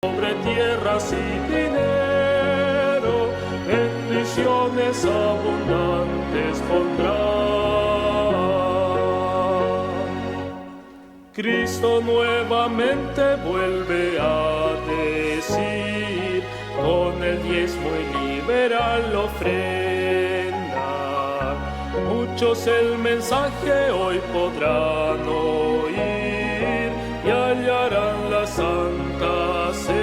sobre tierras y dinero, bendiciones abundantes pondrá. Cristo nuevamente vuelve a decir, con el diezmo y liberal ofrenda, muchos el mensaje hoy podrán oír y hallarán la santa senda.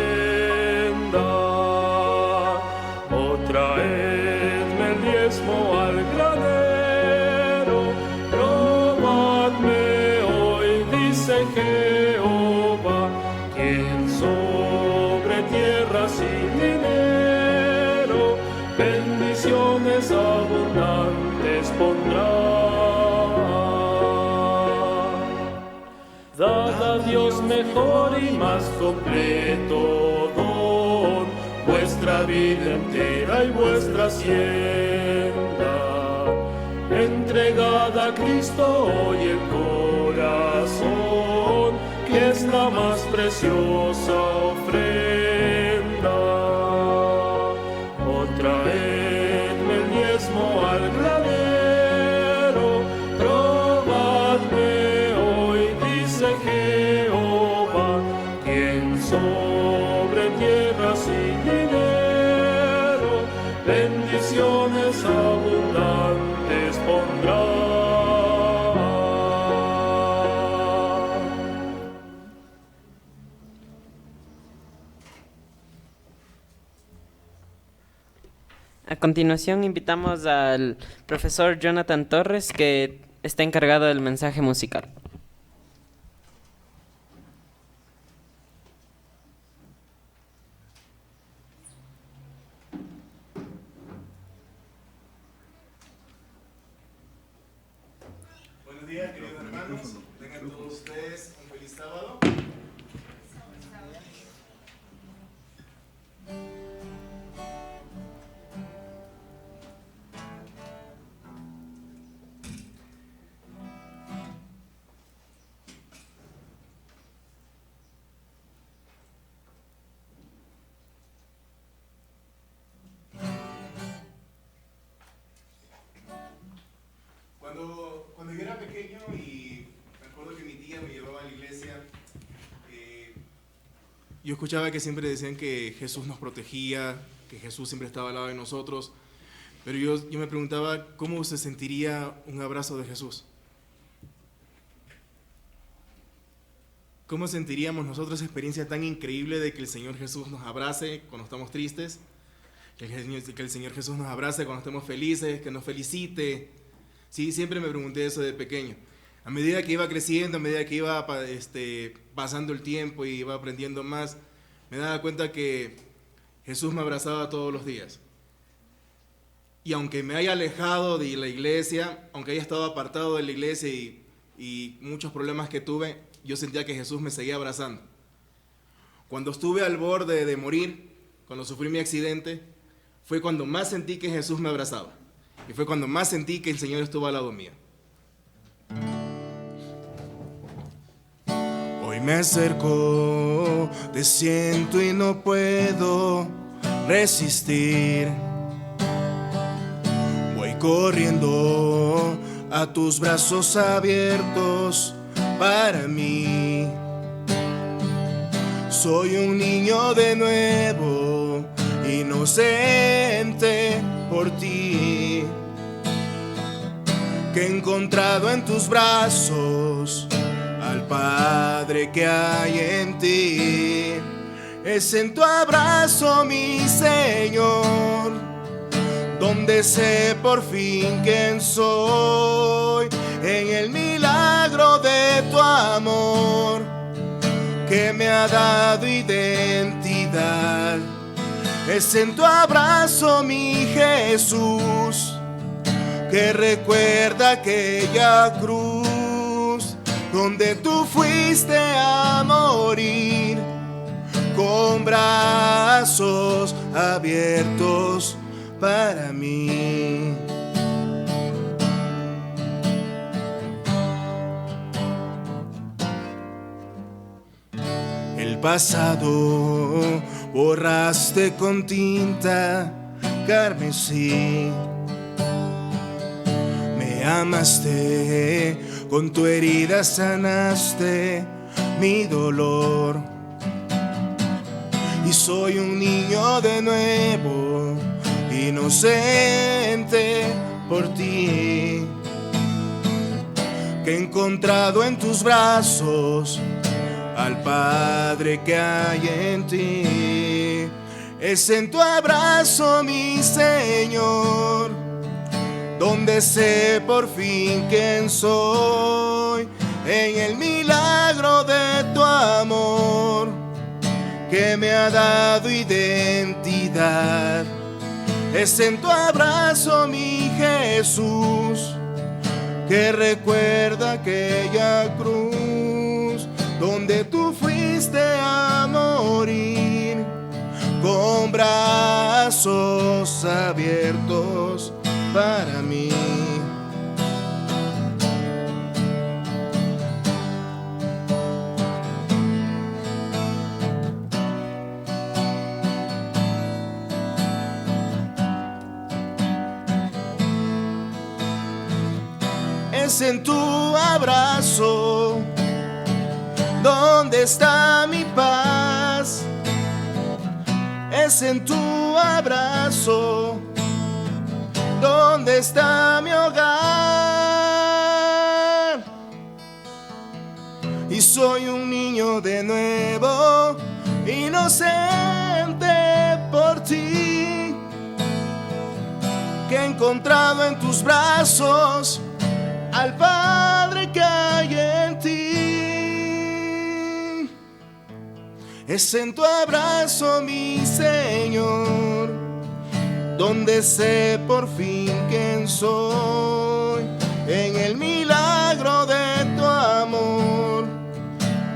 O traedme el diezmo al granero, probadme hoy, dice Jehová, quien sobre tierras y dinero bendiciones abundantes pondrá. Dad a Dios mejor y más completo don, vuestra vida entera y vuestra hacienda. Entregad a Cristo hoy el corazón, que es la más preciosa ofrenda. O traedme el diezmo al granero, probadme hoy, dice Jehová, quien sobre tierras y dinero bendiciones abundantes pondrá. A continuación invitamos al profesor Jonathan Torres, que está encargado del mensaje musical. Buenos días, queridos hermanos. Tengan todos ustedes un feliz sábado. Cuando yo era pequeño y me acuerdo que mi tía me llevaba a la iglesia, yo escuchaba que siempre decían que Jesús nos protegía, que Jesús siempre estaba al lado de nosotros, pero yo me preguntaba cómo se sentiría un abrazo de Jesús. ¿Cómo sentiríamos nosotros esa experiencia tan increíble de que el Señor Jesús nos abrace cuando estamos tristes, que el Señor Jesús nos abrace cuando estemos felices, que nos felicite? Sí, siempre me pregunté eso de pequeño. A medida que iba creciendo, a medida que iba pasando el tiempo y iba aprendiendo más, me daba cuenta que Jesús me abrazaba todos los días. Y aunque me haya alejado de la iglesia, aunque haya estado apartado de la iglesia y muchos problemas que tuve, yo sentía que Jesús me seguía abrazando. Cuando estuve al borde de morir, cuando sufrí mi accidente, fue cuando más sentí que Jesús me abrazaba. Y fue cuando más sentí que el Señor estuvo al lado mío. Hoy me acerco, te siento y no puedo resistir. Voy corriendo a tus brazos abiertos para mí. Soy un niño de nuevo, inocente por ti, que he encontrado en tus brazos al Padre que hay en ti. Es en tu abrazo, mi Señor, donde sé por fin quién soy, en el milagro de tu amor que me ha dado identidad. Es en tu abrazo, mi Jesús, que recuerda aquella cruz donde tú fuiste a morir, con brazos abiertos para mí. El El pasado borraste con tinta carmesí. Me amaste, con tu herida sanaste mi dolor. Y soy un niño de nuevo, inocente por ti, que he encontrado en tus brazos al Padre que hay en ti. Es en tu abrazo, mi Señor, donde sé por fin quién soy, en el milagro de tu amor que me ha dado identidad. Es en tu abrazo, mi Jesús, que recuerda aquella cruz donde tú fuiste a morir, con brazos abiertos para mí. Es en tu abrazo donde está mi paz. Es en tu abrazo donde está mi hogar. Y soy un niño de nuevo, inocente por ti, que he encontrado en tus brazos al Padre que hay en ti. Es en tu abrazo, mi Señor, donde sé por fin quién soy, en el milagro de tu amor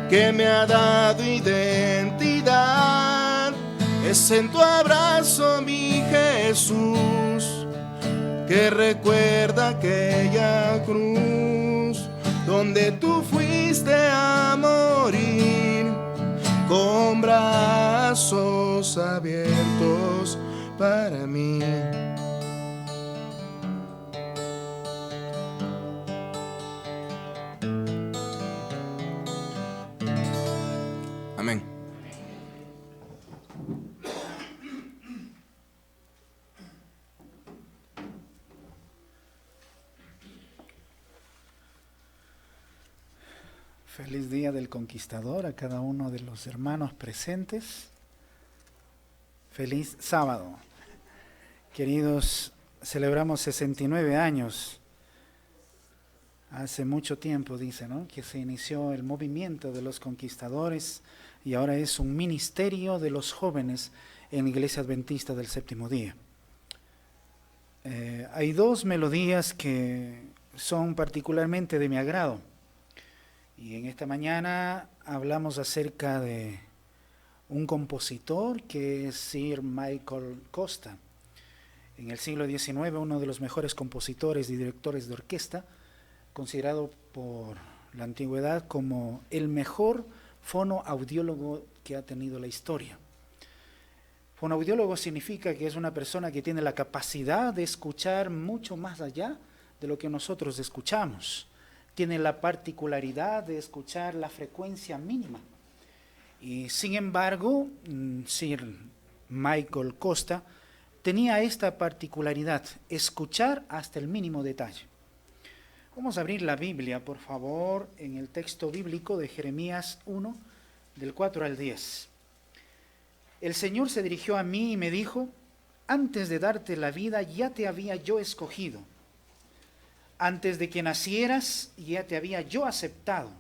que me ha dado identidad. Es en tu abrazo, mi Jesús, que recuerda aquella cruz donde tú fuiste a morir, con brazos abiertos para mí. Amén. Feliz Día del Conquistador a cada uno de los hermanos presentes. Feliz sábado. Queridos, celebramos 69 años. Hace mucho tiempo, dice, ¿no?, que se inició el movimiento de los conquistadores y ahora es un ministerio de los jóvenes en la Iglesia Adventista del Séptimo Día. Hay dos melodías que son particularmente de mi agrado. Y en esta mañana hablamos acerca de un compositor que es Sir Michael Costa. En el siglo XIX, uno de los mejores compositores y directores de orquesta, considerado por la antigüedad como el mejor fonoaudiólogo que ha tenido la historia. Fonoaudiólogo significa que es una persona que tiene la capacidad de escuchar mucho más allá de lo que nosotros escuchamos. Tiene la particularidad de escuchar la frecuencia mínima. Y sin embargo, Sir Michael Costa tenía esta particularidad, escuchar hasta el mínimo detalle. Vamos a abrir la Biblia, por favor, en el texto bíblico de Jeremías 1, del 4 al 10. El Señor se dirigió a mí y me dijo: antes de darte la vida ya te había yo escogido. Antes de que nacieras ya te había yo aceptado.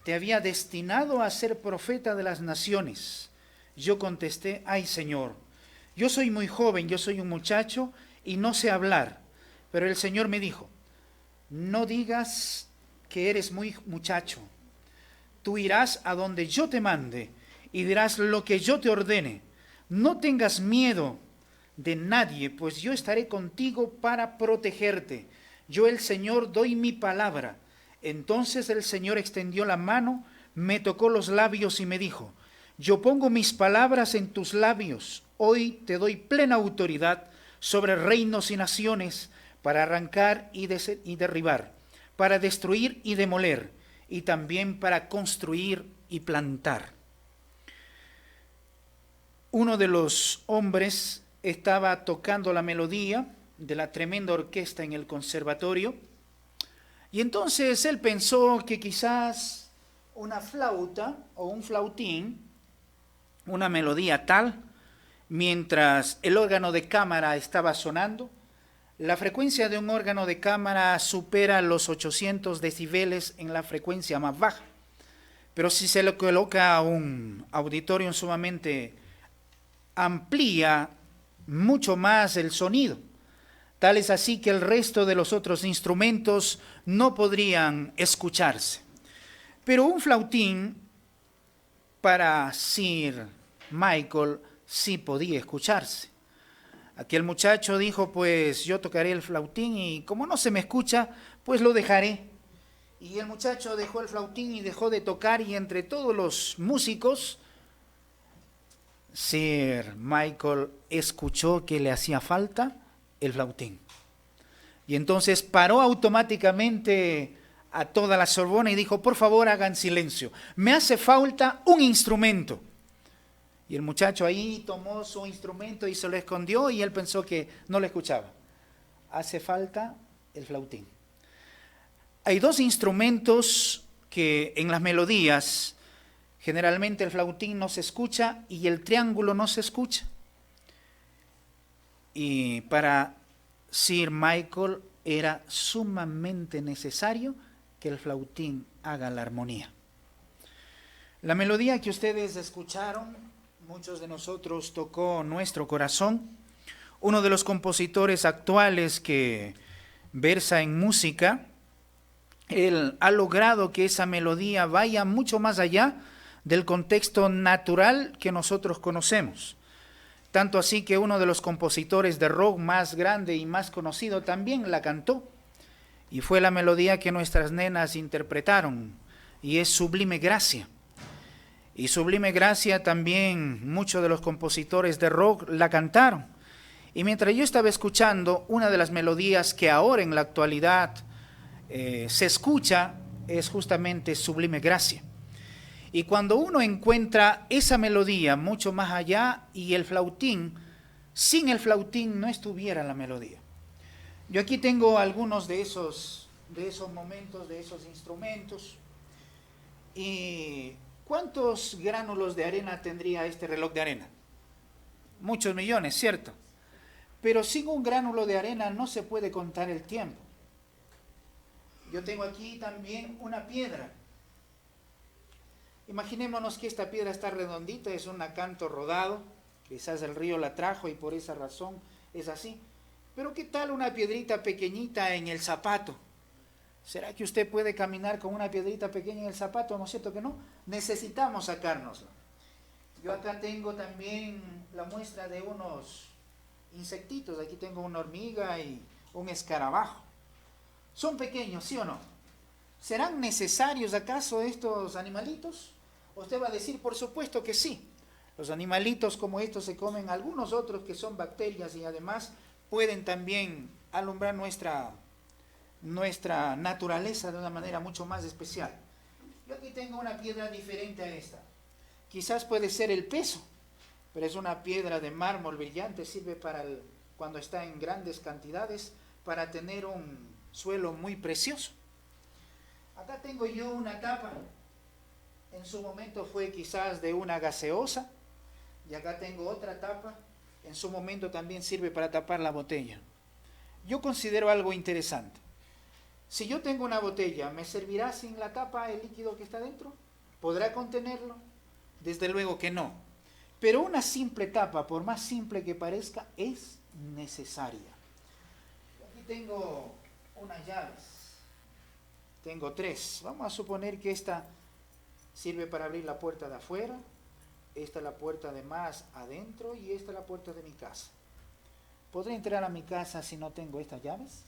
Te había destinado a ser profeta de las naciones. Yo contesté: ay, Señor, yo soy muy joven, yo soy un muchacho y no sé hablar. Pero el Señor me dijo: no digas que eres muy muchacho. Tú irás a donde yo te mande y dirás lo que yo te ordene. No tengas miedo de nadie, pues yo estaré contigo para protegerte. Yo, el Señor, doy mi palabra. Entonces el Señor extendió la mano, me tocó los labios y me dijo: Yo pongo mis palabras en tus labios. Hoy te doy plena autoridad sobre reinos y naciones para arrancar y derribar, para destruir y demoler, y también para construir y plantar. Uno de los hombres estaba tocando la melodía de la tremenda orquesta en el conservatorio, y entonces él pensó que quizás una flauta o un flautín, una melodía tal, mientras el órgano de cámara estaba sonando. La frecuencia de un órgano de cámara supera los 800 decibeles en la frecuencia más baja. Pero si se le coloca a un auditorio sumamente, amplía mucho más el sonido. Tal es así que el resto de los otros instrumentos no podrían escucharse. Pero un flautín para Sir Michael sí podía escucharse. Aquel muchacho dijo, pues yo tocaré el flautín y como no se me escucha, pues lo dejaré. Y el muchacho dejó el flautín y dejó de tocar, y entre todos los músicos, Sir Michael escuchó que le hacía falta el flautín. Y entonces paró automáticamente a toda la Sorbona y dijo, por favor hagan silencio, me hace falta un instrumento. Y el muchacho ahí tomó su instrumento y se lo escondió, y él pensó que no lo escuchaba. Hace falta el flautín. Hay dos instrumentos que en las melodías, generalmente el flautín no se escucha y el triángulo no se escucha. Y para Sir Michael era sumamente necesario que el flautín haga la armonía. La melodía que ustedes escucharon, muchos de nosotros tocó nuestro corazón. Uno de los compositores actuales que versa en música, él ha logrado que esa melodía vaya mucho más allá del contexto natural que nosotros conocemos. Tanto así que uno de los compositores de rock más grande y más conocido también la cantó. Y fue la melodía que nuestras nenas interpretaron, y es Sublime Gracia. Y Sublime Gracia también muchos de los compositores de rock la cantaron. Y mientras yo estaba escuchando, una de las melodías que ahora en la actualidad se escucha es justamente Sublime Gracia. Y cuando uno encuentra esa melodía mucho más allá y el flautín, sin el flautín no estuviera la melodía. Yo aquí tengo algunos de esos momentos, de esos instrumentos. Y ¿cuántos gránulos de arena tendría este reloj de arena? Muchos millones, ¿cierto? Pero sin un gránulo de arena no se puede contar el tiempo. Yo tengo aquí también una piedra. Imaginémonos que esta piedra está redondita, es un acanto rodado, quizás el río la trajo y por esa razón es así. Pero ¿qué tal una piedrita pequeñita en el zapato? ¿Será que usted puede caminar con una piedrita pequeña en el zapato? ¿No es cierto que no? Necesitamos sacárnosla. Yo acá tengo también la muestra de unos insectitos. Aquí tengo una hormiga y un escarabajo. ¿Son pequeños, sí o no? ¿Serán necesarios acaso estos animalitos? Usted va a decir, por supuesto que sí. Los animalitos como estos se comen algunos otros que son bacterias y además pueden también alumbrar nuestra naturaleza de una manera mucho más especial. Yo aquí tengo una piedra diferente a esta. Quizás puede ser el peso, pero es una piedra de mármol brillante, sirve para cuando está en grandes cantidades para tener un suelo muy precioso. Acá tengo yo una tapa, en su momento fue quizás de una gaseosa, y acá tengo otra tapa, en su momento también sirve para tapar la botella. Yo considero algo interesante. Si yo tengo una botella, ¿me servirá sin la tapa el líquido que está dentro? ¿Podrá contenerlo? Desde luego que no. Pero una simple tapa, por más simple que parezca, es necesaria. Aquí tengo unas llaves. Tengo 3. Vamos a suponer que esta sirve para abrir la puerta de afuera, esta es la puerta de más adentro y esta es la puerta de mi casa. ¿Podré entrar a mi casa si no tengo estas llaves?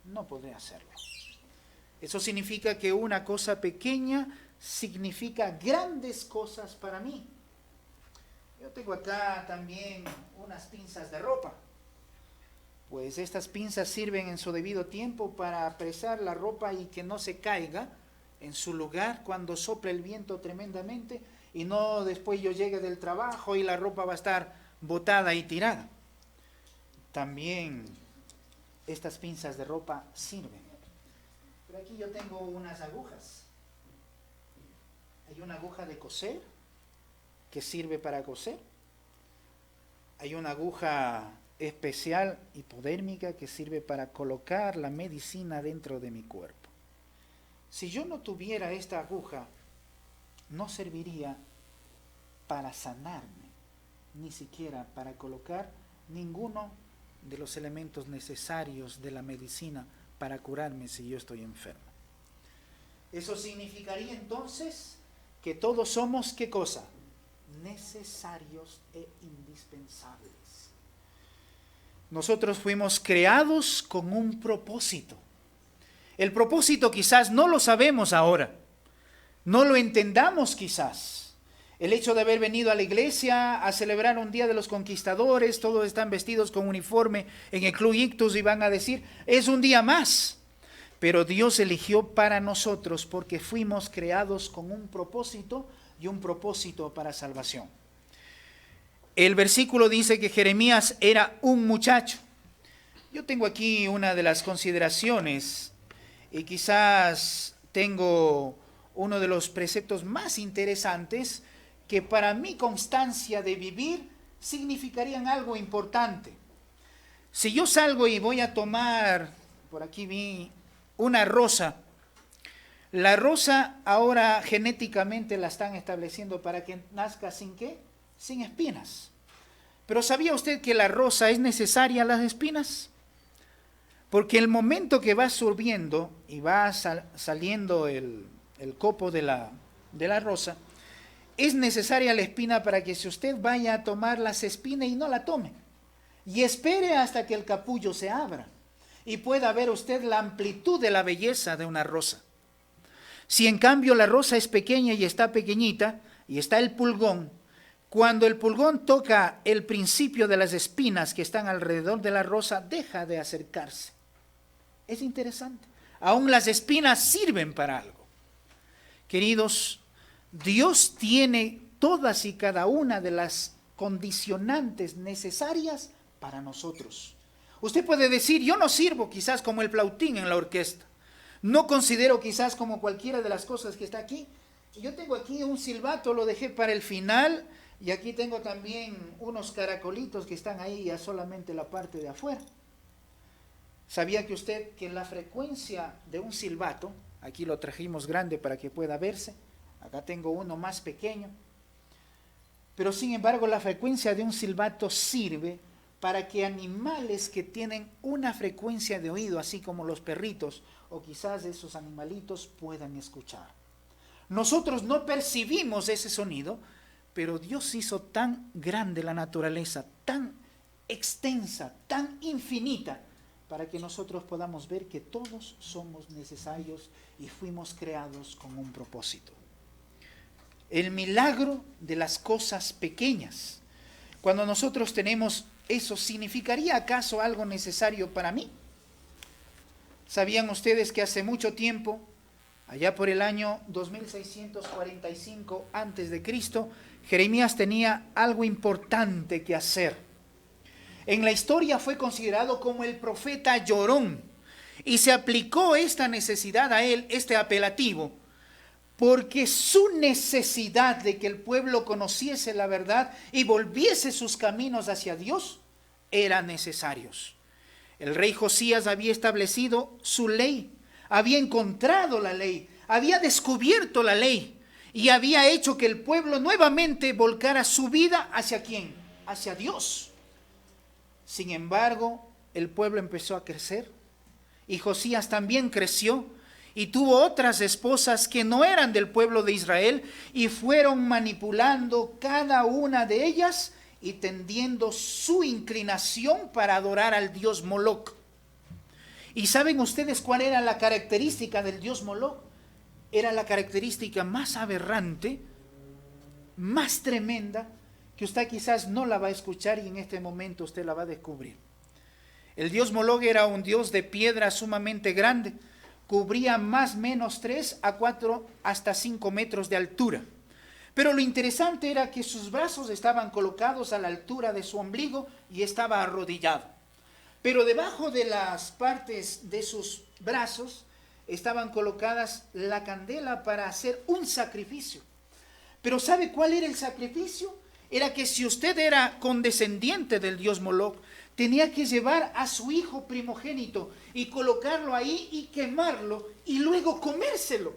No podré hacerlo. Eso significa que una cosa pequeña significa grandes cosas para mí. Yo tengo acá también unas pinzas de ropa. Pues estas pinzas sirven en su debido tiempo para apresar la ropa y que no se caiga en su lugar cuando sople el viento tremendamente y no después yo llegue del trabajo y la ropa va a estar botada y tirada. También estas pinzas de ropa sirven. Pero aquí yo tengo unas agujas. Hay una aguja de coser que sirve para coser. Hay una aguja especial hipodérmica que sirve para colocar la medicina dentro de mi cuerpo. Si yo no tuviera esta aguja, no serviría para sanarme, ni siquiera para colocar ninguno de los elementos necesarios de la medicina para curarme si yo estoy enfermo. Eso significaría entonces que todos somos, ¿qué cosa? Necesarios e indispensables. Nosotros fuimos creados con un propósito. El propósito quizás no lo sabemos ahora, no lo entendamos quizás. El hecho de haber venido a la iglesia a celebrar un día de los conquistadores, todos están vestidos con uniforme en el Club Ictus y van a decir, es un día más. Pero Dios eligió para nosotros porque fuimos creados con un propósito y un propósito para salvación. El versículo dice que Jeremías era un muchacho. Yo tengo aquí una de las consideraciones y quizás tengo uno de los preceptos más interesantes que para mi constancia de vivir significarían algo importante. Si yo salgo y voy a tomar, por aquí vi una rosa, la rosa ahora genéticamente la están estableciendo para que nazca sin ¿qué? Sin espinas. Pero ¿sabía usted que la rosa es necesaria las espinas? Porque el momento que va surbiendo y va saliendo el copo de la rosa, es necesaria la espina para que si usted vaya a tomar las espinas y no la tome, y espere hasta que el capullo se abra, y pueda ver usted la amplitud de la belleza de una rosa. Si en cambio la rosa es pequeña y está pequeñita, y está el pulgón, cuando el pulgón toca el principio de las espinas que están alrededor de la rosa, deja de acercarse. Es interesante. Aún las espinas sirven para algo. Queridos, Dios tiene todas y cada una de las condicionantes necesarias para nosotros. Usted puede decir, yo no sirvo quizás como el flautín en la orquesta. No considero quizás como cualquiera de las cosas que está aquí. Yo tengo aquí un silbato, lo dejé para el final. Y aquí tengo también unos caracolitos que están ahí ya solamente la parte de afuera. ¿Sabía que usted que la frecuencia de un silbato, aquí lo trajimos grande para que pueda verse, acá tengo uno más pequeño, pero sin embargo la frecuencia de un silbato sirve para que animales que tienen una frecuencia de oído, así como los perritos o quizás esos animalitos, puedan escuchar. Nosotros no percibimos ese sonido, pero Dios hizo tan grande la naturaleza, tan extensa, tan infinita, para que nosotros podamos ver que todos somos necesarios y fuimos creados con un propósito. El milagro de las cosas pequeñas. Cuando nosotros tenemos eso, ¿significaría acaso algo necesario para mí? ¿Sabían ustedes que hace mucho tiempo, allá por el año 2645 a.C., Jeremías tenía algo importante que hacer? En la historia fue considerado como el profeta llorón y se aplicó esta necesidad a él, este apelativo, porque su necesidad de que el pueblo conociese la verdad y volviese sus caminos hacia Dios eran necesarios. El rey Josías había establecido su ley, había encontrado la ley, había descubierto la ley y había hecho que el pueblo nuevamente volcara su vida ¿hacia quién? Hacia Dios. Sin embargo, el pueblo empezó a crecer y Josías también creció y tuvo otras esposas que no eran del pueblo de Israel y fueron manipulando cada una de ellas y tendiendo su inclinación para adorar al dios Moloc. ¿Y saben ustedes cuál era la característica del dios Moloc? Era la característica más aberrante, más tremenda, que usted quizás no la va a escuchar y en este momento usted la va a descubrir. El dios Moloch era un dios de piedra sumamente grande, cubría más o menos 3 a 4 hasta 5 metros de altura. Pero lo interesante era que sus brazos estaban colocados a la altura de su ombligo y estaba arrodillado. Pero debajo de las partes de sus brazos estaban colocadas la candela para hacer un sacrificio. Pero ¿sabe cuál era el sacrificio? Era que si usted era condescendiente del dios Moloch, tenía que llevar a su hijo primogénito y colocarlo ahí y quemarlo y luego comérselo.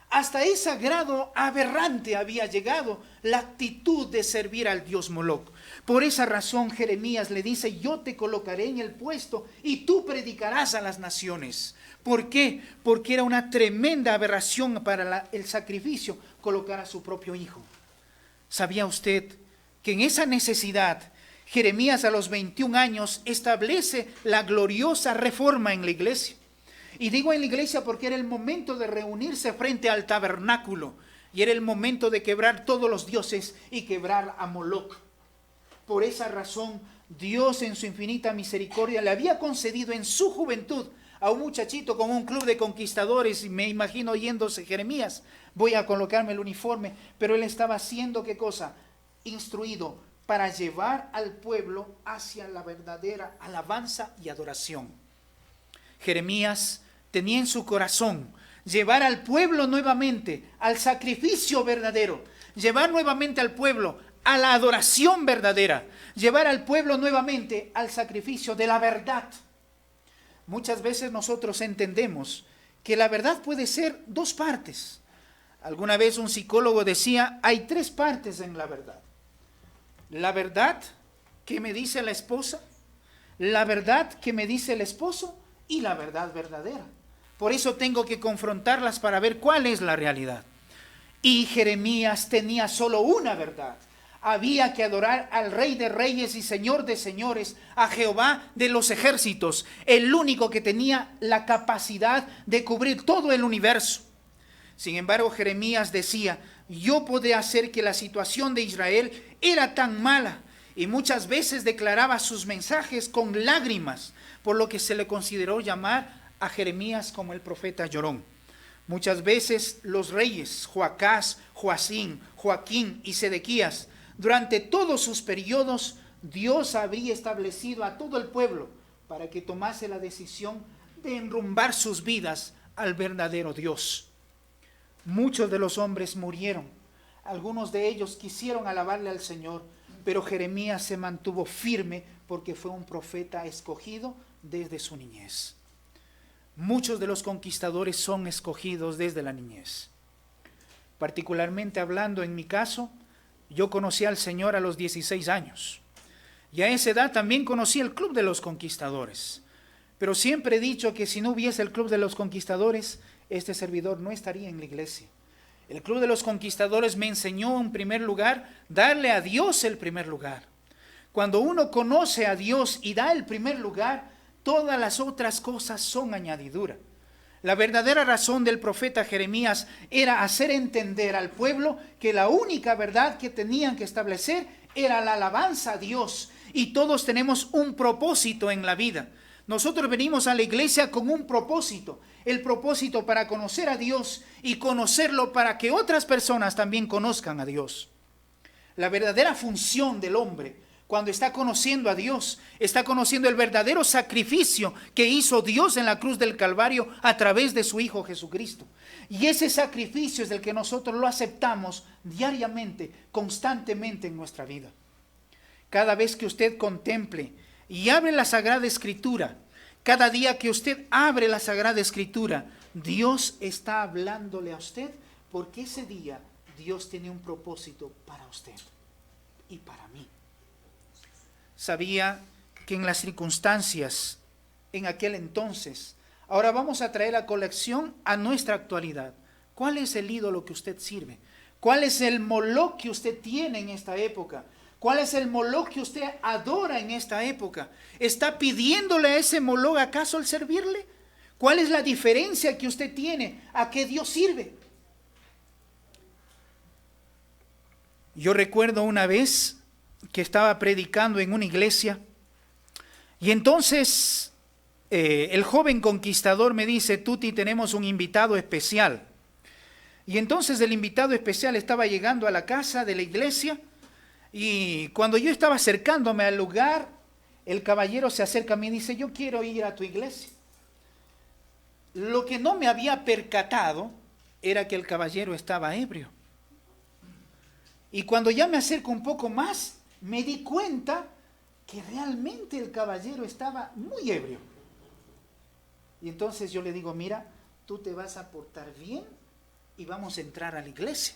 Hasta ese grado aberrante había llegado la actitud de servir al dios Moloch. Por esa razón Jeremías le dice: yo te colocaré en el puesto y tú predicarás a las naciones. ¿Por qué? Porque era una tremenda aberración para el sacrificio colocar a su propio hijo. ¿Sabía usted que en esa necesidad Jeremías a los 21 años establece la gloriosa reforma en la iglesia? Y digo en la iglesia porque era el momento de reunirse frente al tabernáculo y era el momento de quebrar todos los dioses y quebrar a Moloch. Por esa razón, Dios en su infinita misericordia le había concedido en su juventud a un muchachito con un club de conquistadores, y me imagino oyéndose Jeremías: voy a colocarme el uniforme, pero él estaba haciendo ¿qué cosa? Instruido para llevar al pueblo hacia la verdadera alabanza y adoración. Jeremías tenía en su corazón llevar al pueblo nuevamente al sacrificio verdadero, llevar nuevamente al pueblo a la adoración verdadera, llevar al pueblo nuevamente al sacrificio de la verdad. Muchas veces nosotros entendemos que la verdad puede ser 2 partes. Alguna vez un psicólogo decía: hay 3 partes en la verdad. La verdad que me dice la esposa, la verdad que me dice el esposo y la verdad verdadera. Por eso tengo que confrontarlas para ver cuál es la realidad. Y Jeremías tenía solo una verdad. Había que adorar al Rey de Reyes y Señor de Señores, a Jehová de los ejércitos, el único que tenía la capacidad de cubrir todo el universo. Sin embargo, Jeremías decía: yo podía hacer que la situación de Israel era tan mala, y muchas veces declaraba sus mensajes con lágrimas, por lo que se le consideró llamar a Jeremías como el profeta llorón. Muchas veces los reyes Joacás, Joacín, Joaquín y Sedequías, durante todos sus periodos, Dios había establecido a todo el pueblo para que tomase la decisión de enrumbar sus vidas al verdadero Dios. Muchos de los hombres murieron, algunos de ellos quisieron alabarle al Señor, pero Jeremías se mantuvo firme porque fue un profeta escogido desde su niñez. Muchos de los conquistadores son escogidos desde la niñez. Particularmente hablando en mi caso, yo conocí al Señor a los 16 años. Y a esa edad también conocí el Club de los Conquistadores. Pero siempre he dicho que si no hubiese el Club de los Conquistadores, este servidor no estaría en la iglesia. El Club de los Conquistadores me enseñó en primer lugar darle a Dios el primer lugar. Cuando uno conoce a Dios y da el primer lugar, todas las otras cosas son añadidura. La verdadera razón del profeta Jeremías era hacer entender al pueblo que la única verdad que tenían que establecer era la alabanza a Dios. Y todos tenemos un propósito en la vida. Nosotros venimos a la iglesia con un propósito. El propósito para conocer a Dios y conocerlo para que otras personas también conozcan a Dios. La verdadera función del hombre, cuando está conociendo a Dios, está conociendo el verdadero sacrificio que hizo Dios en la cruz del Calvario a través de su Hijo Jesucristo. Y ese sacrificio es el que nosotros lo aceptamos diariamente, constantemente en nuestra vida. Cada vez que usted contemple y abre la Sagrada Escritura, cada día que usted abre la Sagrada Escritura, Dios está hablándole a usted, porque ese día Dios tiene un propósito para usted y para mí. Sabía que en las circunstancias en aquel entonces, ahora vamos a traer a colección a nuestra actualidad. ¿Cuál es el ídolo que usted sirve? ¿Cuál es el Moloch que usted tiene en esta época? ¿Cuál es el Moloch que usted adora en esta época? ¿Está pidiéndole a ese Moloch acaso el servirle? ¿Cuál es la diferencia que usted tiene? ¿A qué Dios sirve? Yo recuerdo una vez que estaba predicando en una iglesia y entonces el joven conquistador me dice: Tuti, tenemos un invitado especial. Y entonces el invitado especial estaba llegando a la casa de la iglesia y cuando yo estaba acercándome al lugar, el caballero se acerca a mí y dice: yo quiero ir a tu iglesia. Lo que no me había percatado era que el caballero estaba ebrio. Y cuando ya me acerco un poco más, me di cuenta que realmente el caballero estaba muy ebrio. Y entonces yo le digo: mira, tú te vas a portar bien y vamos a entrar a la iglesia.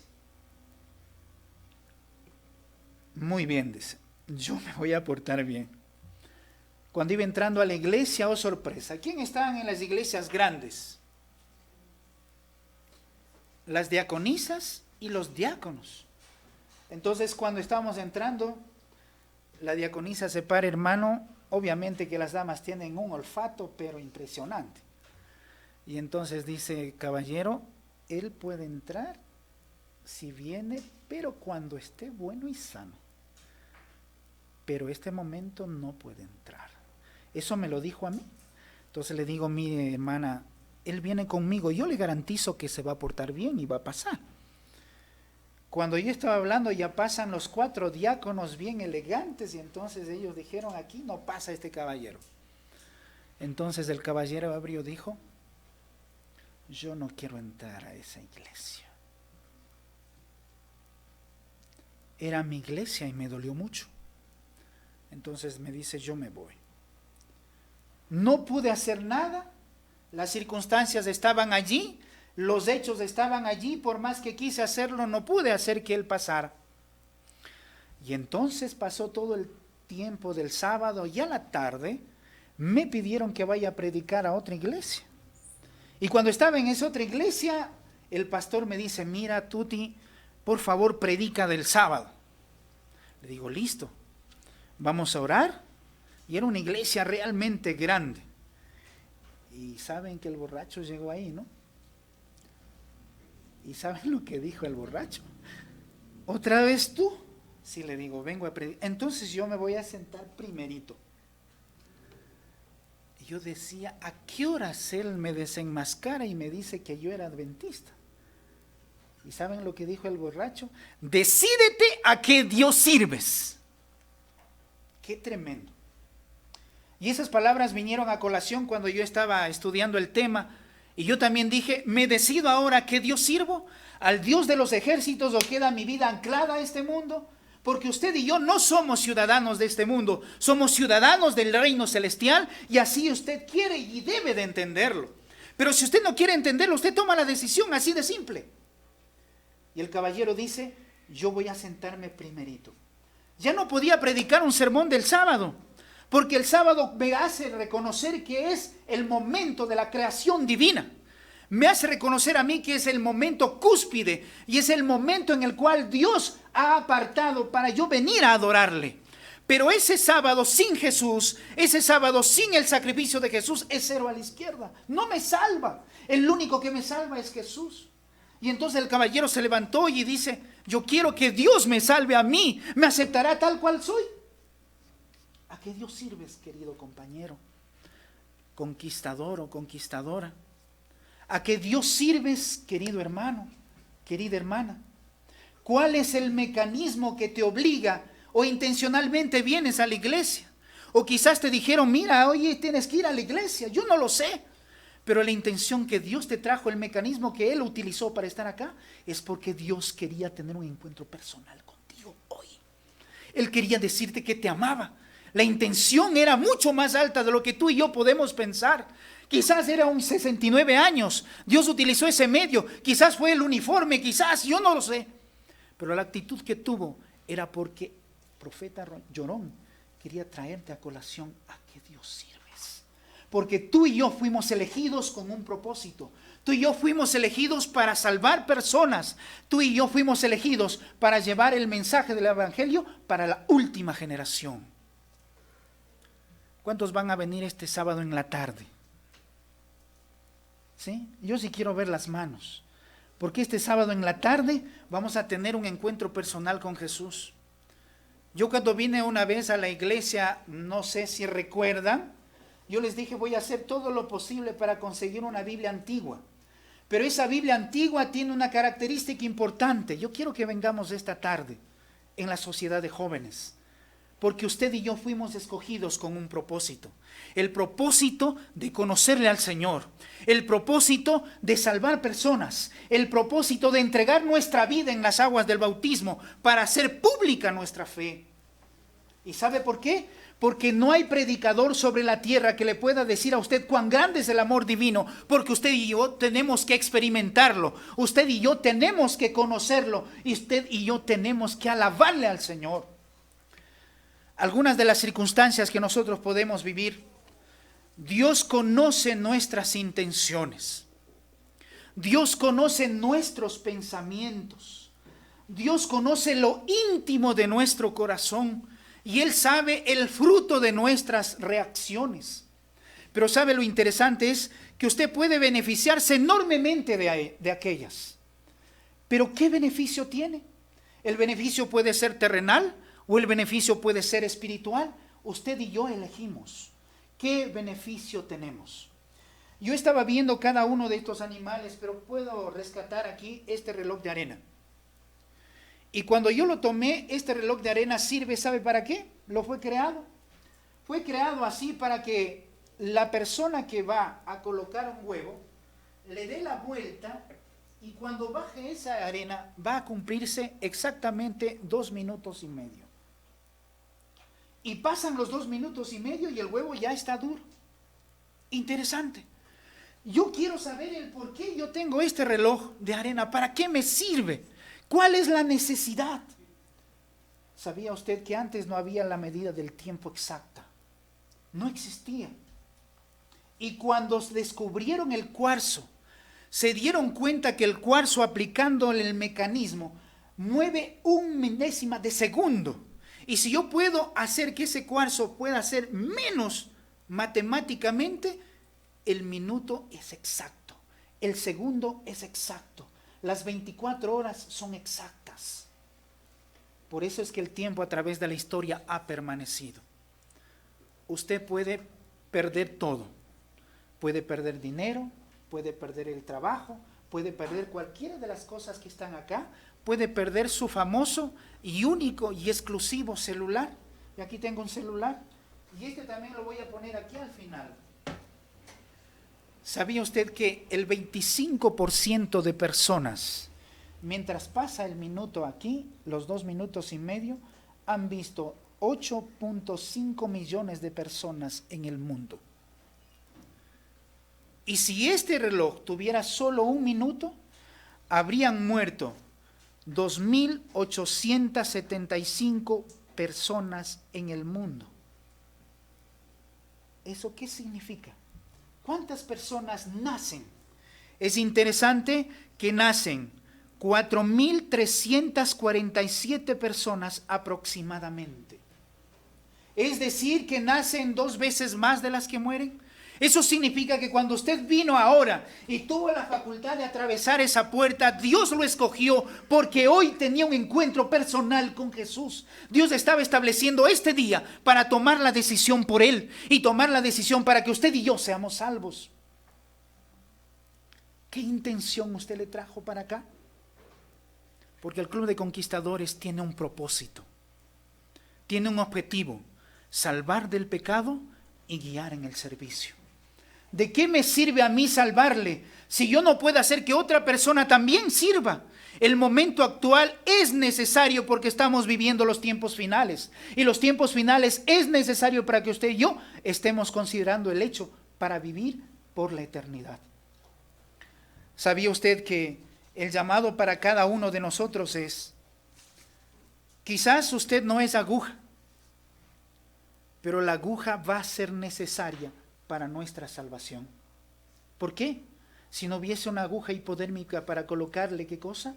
Muy bien, dice, yo me voy a portar bien. Cuando iba entrando a la iglesia, oh sorpresa, ¿quién estaban en las iglesias grandes? Las diaconisas y los diáconos. Entonces cuando estábamos entrando, la diaconisa se para: hermano, obviamente que las damas tienen un olfato pero impresionante. Y entonces dice: caballero, él puede entrar si viene, pero cuando esté bueno y sano. Pero este momento no puede entrar. Eso me lo dijo a mí. Entonces le digo: mire, hermana, él viene conmigo, yo le garantizo que se va a portar bien y va a pasar. Cuando yo estaba hablando, ya pasan los 4 diáconos bien elegantes y entonces ellos dijeron: aquí no pasa este caballero. Entonces el caballero abrió, dijo: yo no quiero entrar a esa iglesia. Era mi iglesia y me dolió mucho. Entonces me dice: yo me voy. No pude hacer nada, las circunstancias estaban allí, los hechos estaban allí, por más que quise hacerlo, no pude hacer que él pasara. Y entonces pasó todo el tiempo del sábado y a la tarde me pidieron que vaya a predicar a otra iglesia. Y cuando estaba en esa otra iglesia, el pastor me dice: mira, Tuti, por favor predica del sábado. Le digo: listo, vamos a orar. Y era una iglesia realmente grande. Y saben que el borracho llegó ahí, ¿no? ¿Y saben lo que dijo el borracho? ¿Otra vez tú? Sí, le digo: vengo a predicar. Entonces yo me voy a sentar primerito. Y yo decía: ¿a qué horas él me desenmascara y me dice que yo era adventista? ¿Y saben lo que dijo el borracho? Decídete a qué Dios sirves. Qué tremendo. Y esas palabras vinieron a colación cuando yo estaba estudiando el tema. Y yo también dije: ¿me decido ahora a qué Dios sirvo? ¿Al Dios de los ejércitos o queda mi vida anclada a este mundo? Porque usted y yo no somos ciudadanos de este mundo, somos ciudadanos del reino celestial y así usted quiere y debe de entenderlo. Pero si usted no quiere entenderlo, usted toma la decisión así de simple. Y el caballero dice: yo voy a sentarme primerito. Ya no podía predicar un sermón del sábado, porque el sábado me hace reconocer que es el momento de la creación divina. Me hace reconocer a mí que es el momento cúspide y es el momento en el cual Dios ha apartado para yo venir a adorarle. Pero ese sábado sin Jesús, ese sábado sin el sacrificio de Jesús, es 0 a la izquierda. No me salva. El único que me salva es Jesús. Y entonces el caballero se levantó y dice: yo quiero que Dios me salve a mí. ¿Me aceptará tal cual soy? ¿A qué Dios sirves, querido compañero, conquistador o conquistadora? ¿A qué Dios sirves, querido hermano, querida hermana? ¿Cuál es el mecanismo que te obliga o intencionalmente vienes a la iglesia? O quizás te dijeron: mira, oye, tienes que ir a la iglesia. Yo no lo sé. Pero la intención que Dios te trajo, el mecanismo que Él utilizó para estar acá, es porque Dios quería tener un encuentro personal contigo hoy. Él quería decirte que te amaba. La intención era mucho más alta de lo que tú y yo podemos pensar. Quizás era un 69 años. Dios utilizó ese medio. Quizás fue el uniforme, quizás, yo no lo sé. Pero la actitud que tuvo era porque el profeta Llorón quería traerte a colación a que Dios sirves. Porque tú y yo fuimos elegidos con un propósito. Tú y yo fuimos elegidos para salvar personas. Tú y yo fuimos elegidos para llevar el mensaje del evangelio para la última generación. ¿Cuántos van a venir este sábado en la tarde? ¿Sí? Yo sí quiero ver las manos. porque este sábado en la tarde vamos a tener un encuentro personal con Jesús. Yo cuando vine una vez a la iglesia, no sé si recuerdan, yo les dije voy a hacer todo lo posible para conseguir una Biblia antigua. Pero esa Biblia antigua tiene una característica importante. Yo quiero que vengamos esta tarde en la sociedad de jóvenes, porque usted y yo fuimos escogidos con un propósito. El propósito de conocerle al Señor, el propósito de salvar personas, el propósito de entregar nuestra vida en las aguas del bautismo para hacer pública nuestra fe. ¿Y sabe por qué? Porque no hay predicador sobre la tierra que le pueda decir a usted cuán grande es el amor divino, porque usted y yo tenemos que experimentarlo, usted y yo tenemos que conocerlo, y usted y yo tenemos que alabarle al Señor. Algunas de las circunstancias que nosotros podemos vivir, Dios conoce nuestras intenciones, Dios conoce nuestros pensamientos, Dios conoce lo íntimo de nuestro corazón y Él sabe el fruto de nuestras reacciones. Pero sabe lo interesante es que usted puede beneficiarse enormemente de aquellas. Pero ¿qué beneficio tiene? El beneficio puede ser terrenal o el beneficio puede ser espiritual. Usted y yo elegimos qué beneficio tenemos. Yo estaba viendo cada uno de estos animales, pero puedo rescatar aquí este reloj de arena. Y cuando yo lo tomé, este reloj de arena sirve, ¿sabe para qué? Lo fue creado. Fue creado así para que la persona que va a colocar un huevo le dé la vuelta y cuando baje esa arena va a cumplirse exactamente 2 minutos y medio. Y pasan los 2 minutos y medio y el huevo ya está duro. Interesante. Yo quiero saber el por qué yo tengo este reloj de arena. ¿Para qué me sirve? ¿Cuál es la necesidad? ¿Sabía usted que antes no había la medida del tiempo exacta? No existía. Y cuando descubrieron el cuarzo, se dieron cuenta que el cuarzo, aplicándole el mecanismo, mueve 1 milésima de segundo. Y si yo puedo hacer que ese cuarzo pueda ser menos matemáticamente, el minuto es exacto, el segundo es exacto, las 24 horas son exactas. Por eso es que el tiempo a través de la historia ha permanecido. Usted puede perder todo, puede perder dinero, puede perder el trabajo, puede perder cualquiera de las cosas que están acá, puede perder su famoso y único y exclusivo celular. Y aquí tengo un celular, y este también lo voy a poner aquí al final. ¿Sabía usted que el 25% de personas, mientras pasa el minuto aquí, los 2 minutos y medio, han visto 8.5 millones de personas en el mundo? Y si este reloj tuviera solo 1 minuto, habrían muerto 2.875 personas en el mundo. ¿Eso qué significa? ¿Cuántas personas nacen? Es interesante que nacen 4.347 personas aproximadamente. Es decir, que nacen 2 veces más de las que mueren. Eso significa que cuando usted vino ahora y tuvo la facultad de atravesar esa puerta, Dios lo escogió porque hoy tenía un encuentro personal con Jesús. Dios estaba estableciendo este día para tomar la decisión por Él y tomar la decisión para que usted y yo seamos salvos. ¿Qué intención usted le trajo para acá? Porque el Club de Conquistadores tiene un propósito, tiene un objetivo: salvar del pecado y guiar en el servicio. ¿De qué me sirve a mí salvarle si yo no puedo hacer que otra persona también sirva? El momento actual es necesario porque estamos viviendo los tiempos finales. Y los tiempos finales es necesario para que usted y yo estemos considerando el hecho para vivir por la eternidad. ¿Sabía usted que el llamado para cada uno de nosotros es: quizás usted no es aguja, pero la aguja va a ser necesaria para nuestra salvación? ¿Por qué? Si no hubiese una aguja hipodérmica para colocarle, ¿qué cosa?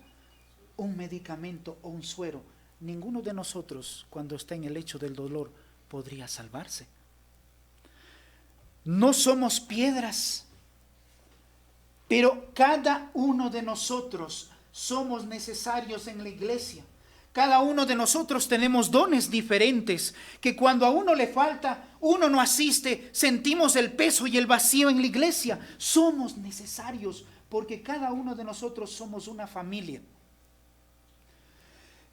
Un medicamento o un suero, ninguno de nosotros, cuando está en el lecho del dolor, podría salvarse. No somos piedras. Pero cada uno de nosotros somos necesarios en la iglesia. Cada uno de nosotros tenemos dones diferentes, que cuando a uno le falta, uno no asiste, sentimos el peso y el vacío en la iglesia. Somos necesarios porque cada uno de nosotros somos una familia.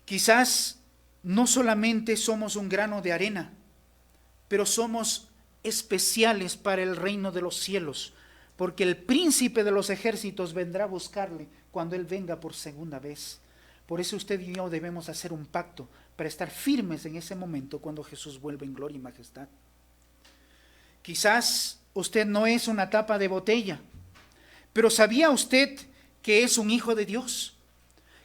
Quizás no solamente somos un grano de arena, pero somos especiales para el reino de los cielos, porque el príncipe de los ejércitos vendrá a buscarle cuando Él venga por segunda vez. Por eso usted y yo debemos hacer un pacto para estar firmes en ese momento cuando Jesús vuelva en gloria y majestad. Quizás usted no es una tapa de botella, pero ¿sabía usted que es un hijo de Dios?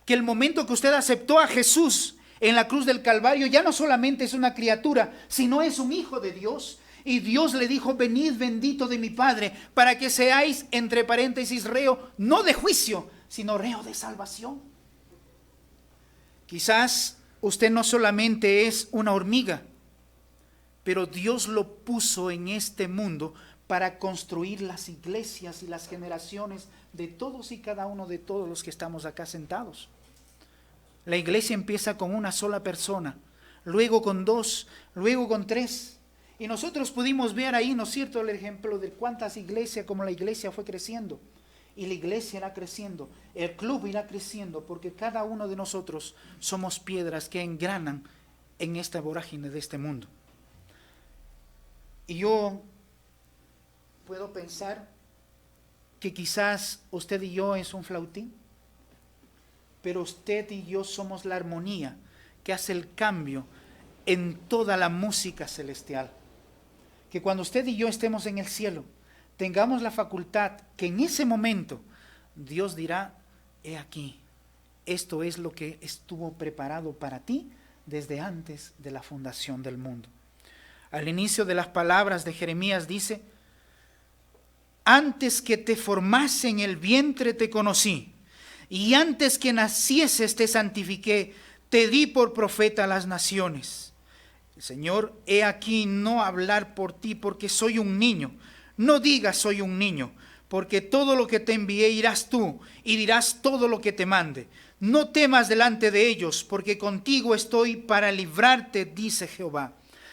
Que el momento que usted aceptó a Jesús en la cruz del Calvario ya no solamente es una criatura, sino es un hijo de Dios. Y Dios le dijo: venid bendito de mi Padre, para que seáis, entre paréntesis, reo, no de juicio, sino reo de salvación. Quizás usted no solamente es una hormiga, pero Dios lo puso en este mundo para construir las iglesias y las generaciones de todos y cada uno de todos los que estamos acá sentados. La iglesia empieza con una sola persona, luego con dos, luego con tres. Y nosotros pudimos ver ahí, ¿no es cierto?, el ejemplo de cuántas iglesias, como la iglesia fue creciendo. Y la iglesia irá creciendo, el club irá creciendo, porque cada uno de nosotros somos piedras que engranan en esta vorágine de este mundo. Y yo puedo pensar que quizás usted y yo es un flautín, pero usted y yo somos la armonía que hace el cambio en toda la música celestial. Que cuando usted y yo estemos en el cielo, tengamos la facultad que en ese momento Dios dirá: he aquí, esto es lo que estuvo preparado para ti desde antes de la fundación del mundo. Al inicio de las palabras de Jeremías dice: antes que te formase en el vientre te conocí, y antes que nacieses te santifiqué, te di por profeta a las naciones. El Señor, he aquí no hablar por ti porque soy un niño. No digas soy un niño, porque todo lo que te envié irás tú y dirás todo lo que te mande. No temas delante de ellos, porque contigo estoy para librarte, dice Jehová.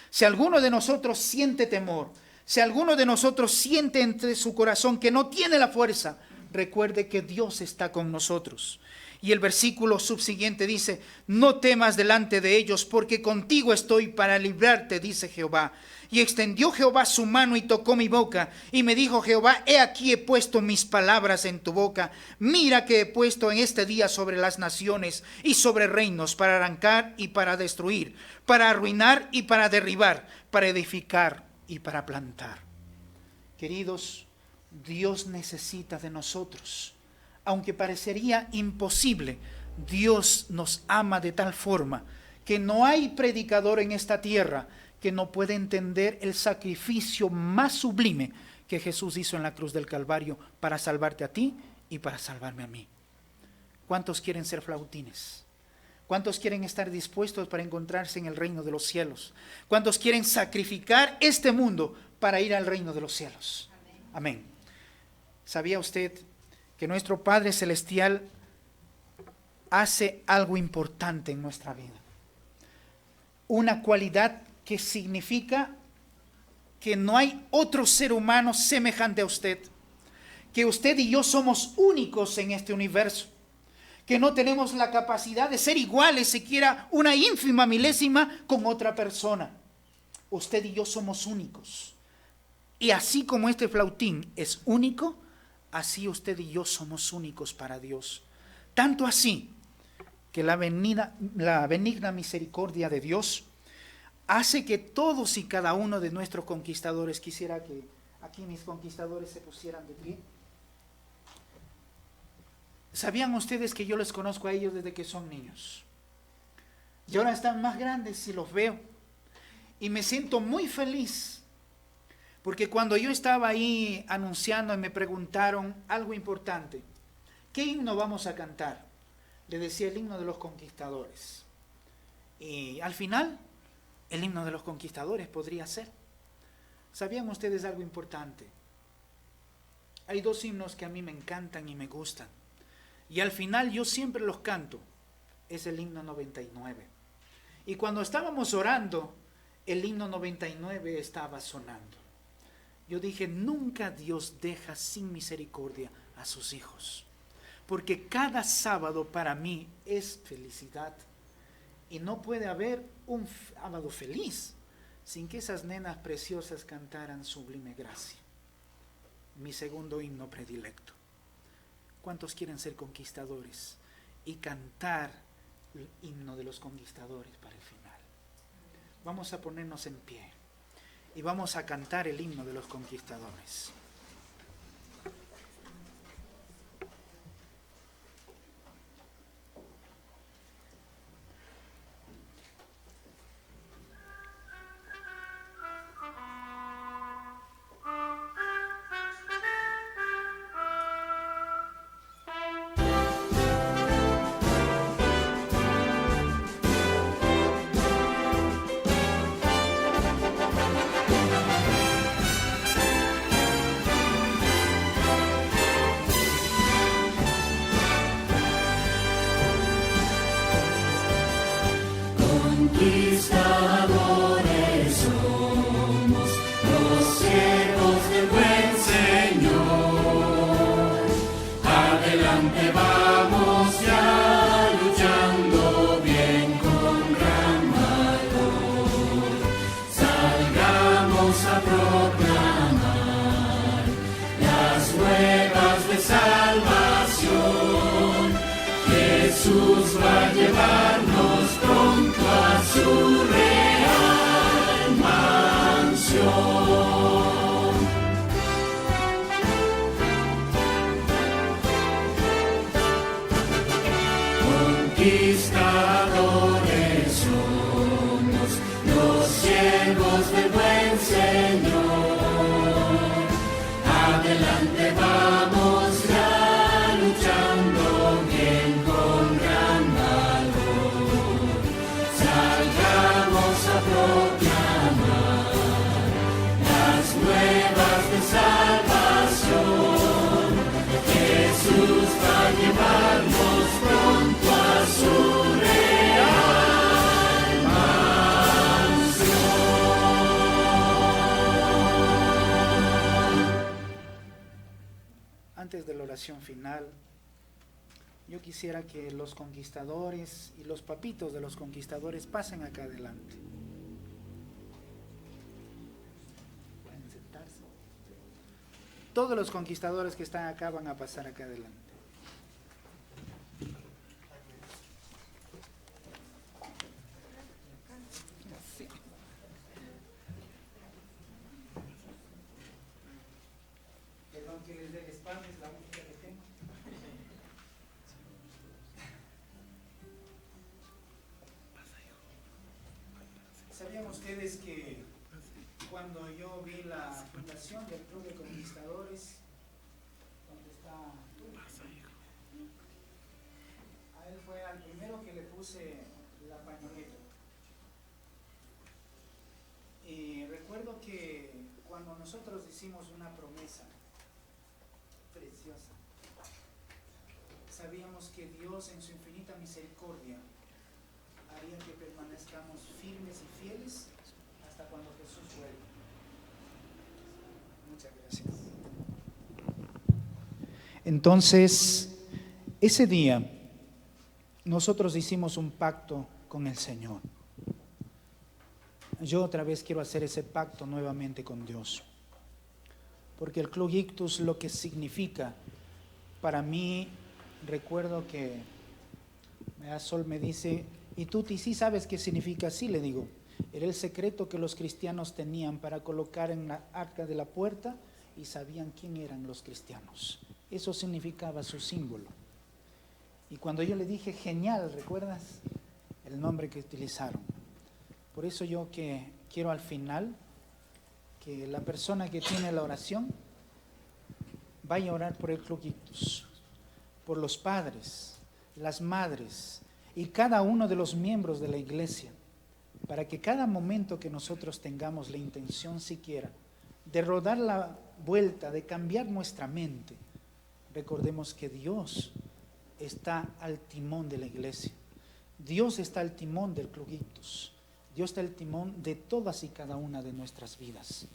Si alguno de nosotros siente temor, si alguno de nosotros siente entre su corazón que no tiene la fuerza, recuerde que Dios está con nosotros. Y el versículo subsiguiente dice: no temas delante de ellos, porque contigo estoy para librarte, dice Jehová. Y extendió Jehová su mano y tocó mi boca, y me dijo Jehová: he aquí he puesto mis palabras en tu boca. Mira que he puesto en este día sobre las naciones y sobre reinos, para arrancar y para destruir, para arruinar y para derribar, para edificar y para plantar. Queridos, Dios necesita de nosotros. Aunque parecería imposible, Dios nos ama de tal forma que no hay predicador en esta tierra que no pueda entender el sacrificio más sublime que Jesús hizo en la cruz del Calvario para salvarte a ti y para salvarme a mí. ¿Cuántos quieren ser flautines? ¿Cuántos quieren estar dispuestos para encontrarse en el reino de los cielos? ¿Cuántos quieren sacrificar este mundo para ir al reino de los cielos? Amén. ¿Sabía usted que nuestro Padre Celestial hace algo importante en nuestra vida? Una cualidad que significa que no hay otro ser humano semejante a usted, que usted y yo somos únicos en este universo, que no tenemos la capacidad de ser iguales, siquiera una ínfima milésima con otra persona. Usted y yo somos únicos. Y así como este flautín es único, así usted y yo somos únicos para Dios. Tanto así que la benigna misericordia de Dios hace que todos y cada uno de nuestros conquistadores, quisiera que aquí mis conquistadores se pusieran de pie. ¿Sabían ustedes que yo les conozco a ellos desde que son niños? Y ahora están más grandes y los veo. Y me siento muy feliz. Porque cuando yo estaba ahí anunciando y me preguntaron algo importante, ¿qué himno vamos a cantar? Le decía el himno de los conquistadores. Y al final, el himno de los conquistadores podría ser. ¿Sabían ustedes algo importante? Hay dos himnos que a mí me encantan y me gustan. Y al final yo siempre los canto. Es el himno 99. Y cuando estábamos orando, el himno 99 estaba sonando. Yo dije, nunca Dios deja sin misericordia a sus hijos. Porque cada sábado para mí es felicidad. Y no puede haber un sábado feliz sin que esas nenas preciosas cantaran Sublime Gracia. Mi segundo himno predilecto. ¿Cuántos quieren ser conquistadores y cantar el himno de los conquistadores para el final? Vamos a ponernos en pie y vamos a cantar el himno de los conquistadores. Conquistadores somos, los siervos del buen Señor. Adelante vamos ya, luchando bien con gran valor. Salgamos a proclamar las nuevas de salvación. Jesús va a llevarnos pronto a su real mansión. Conquistadores somos, los siervos del buen Señor. Adelante vamos ya, luchando bien con gran valor. Salgamos a proclamar las nuevas de salvación. Jesús va a llevarnos pronto a su real mansión. Antes de la oración final, yo quisiera que los conquistadores y los papitos de los conquistadores pasen acá adelante. Pueden sentarse. Todos los conquistadores que están acá van a pasar acá adelante. Sí. Perdón que les dé el spam, es la única que tengo. ¿Sabían ustedes que cuando yo vi la fundación del Club de Conquistadores, donde está tú, a él fue al primero que le puse la pañoleta? Y recuerdo que cuando nosotros hicimos una promesa preciosa, sabíamos que Dios en su infinita misericordia haría que permanezcamos firmes y fieles hasta cuando Jesús vuelva. Muchas gracias. Entonces, ese día nosotros hicimos un pacto con el Señor. Yo otra vez quiero hacer ese pacto nuevamente con Dios, porque el Club Ictus, lo que significa para mí, recuerdo que Sol me dice, ¿y tú sí sabes qué significa? Sí, le digo, era el secreto que los cristianos tenían para colocar en la arca de la puerta y sabían quién eran los cristianos. Eso significaba su símbolo. Y cuando yo le dije, genial, ¿recuerdas el nombre que utilizaron? Por eso yo que quiero al final que la persona que tiene la oración vaya a orar por el Club Ictus, por los padres, las madres y cada uno de los miembros de la iglesia, para que cada momento que nosotros tengamos la intención siquiera de rodar la vuelta, de cambiar nuestra mente, recordemos que Dios está al timón de la iglesia. Dios está al timón del Club Ictus. Dios está al timón de todas y cada una de nuestras vidas.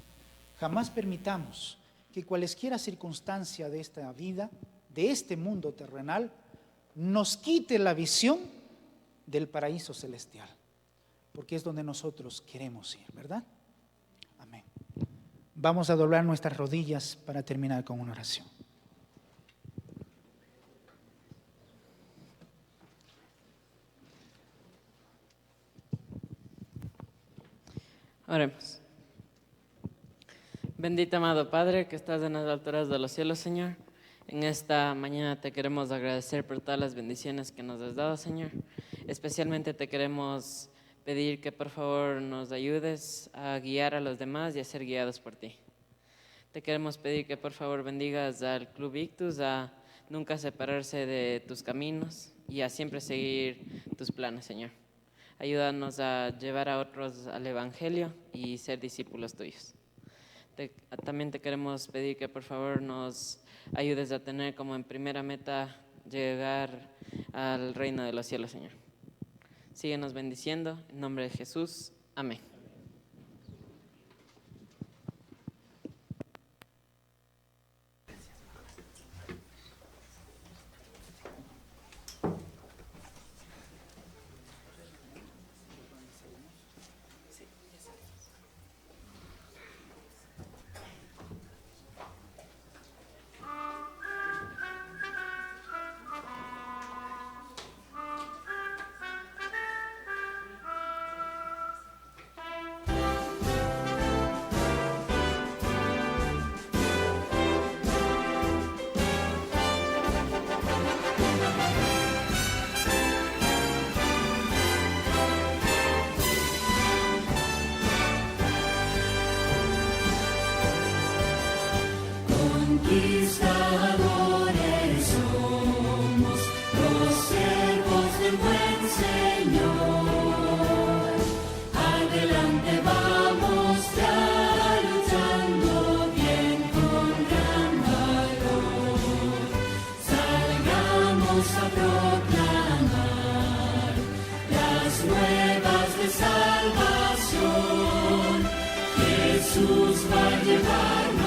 Jamás permitamos que cualesquiera circunstancia de esta vida, de este mundo terrenal, nos quite la visión del paraíso celestial, porque es donde nosotros queremos ir, ¿verdad? Amén. Vamos a doblar nuestras rodillas para terminar con una oración. Oremos. Bendito amado Padre que estás en las alturas de los cielos, Señor. En esta mañana te queremos agradecer por todas las bendiciones que nos has dado, Señor. Especialmente te queremos pedir que por favor nos ayudes a guiar a los demás y a ser guiados por ti. Te queremos pedir que por favor bendigas al Club Ictus a nunca separarse de tus caminos y a siempre seguir tus planes, Señor. Ayúdanos a llevar a otros al Evangelio y ser discípulos tuyos. También te queremos pedir que por favor nos ayudes a tener como en primera meta llegar al reino de los cielos, Señor. Síguenos bendiciendo, en nombre de Jesús. Amén. Conquistadores somos los siervos del buen Señor. Adelante vamos ya luchando bien con gran valor. Salgamos a proclamar las nuevas de salvación. Jesús va a llevarnos